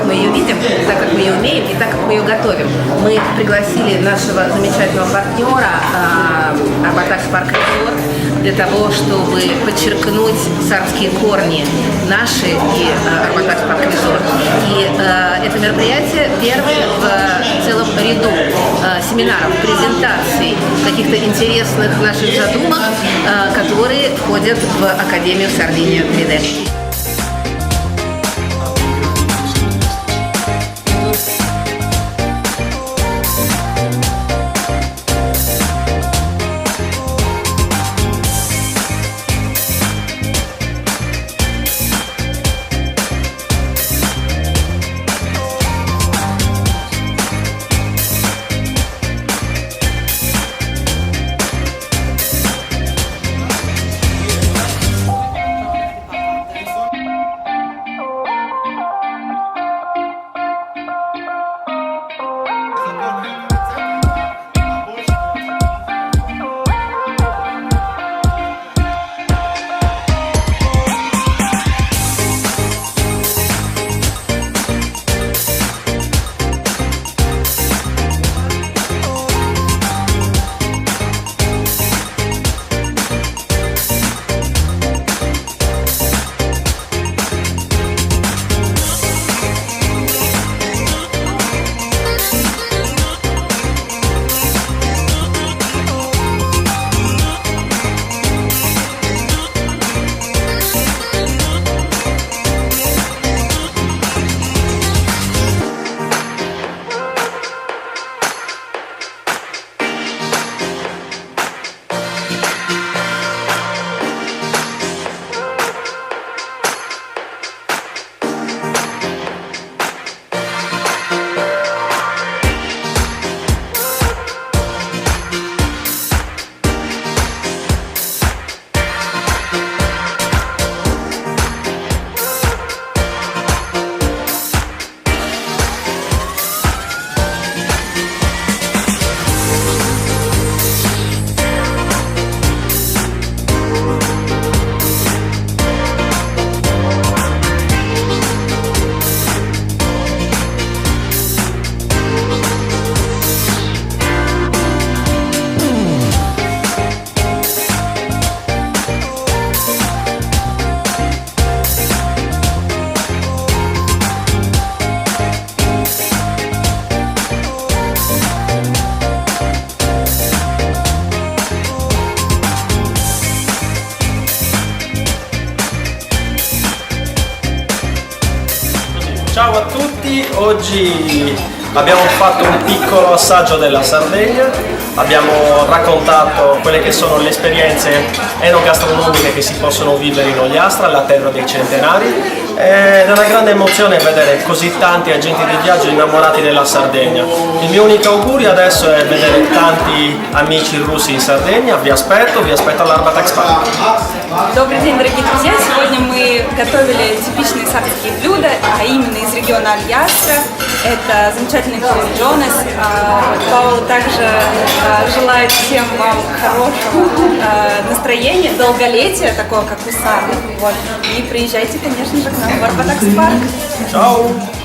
как мы ее видим, так, как мы ее умеем и так, как мы ее готовим. Мы пригласили нашего замечательного партнера Арбатакс Парк Резорт для того, чтобы подчеркнуть сардские корни наши и Арбатакс Парк Резорт. И это мероприятие первое в целом ряду семинаров, презентаций, каких-то интересных наших задумок, которые входят в Академию Сардиния 3D. Ciao a tutti, oggi abbiamo fatto un piccolo assaggio della Sardegna, abbiamo raccontato quelle che sono le esperienze enogastronomiche che si possono vivere in Ogliastra, la terra dei centenari, ed è una grande emozione vedere così tanti agenti di viaggio innamorati della Sardegna. Il mio unico augurio adesso è vedere tanti amici russi in Sardegna, vi aspetto all'Arбатакс Парк. Добрый день, дорогие друзья! Сегодня мы готовили типичные сардские блюда, а именно из региона Альястра. Это замечательный повар Джонас. Паула также желает всем вам хорошего настроения, долголетия, такого как у сардов. Вот. И приезжайте, конечно же, к нам в Арбатакс Парк. Ciao!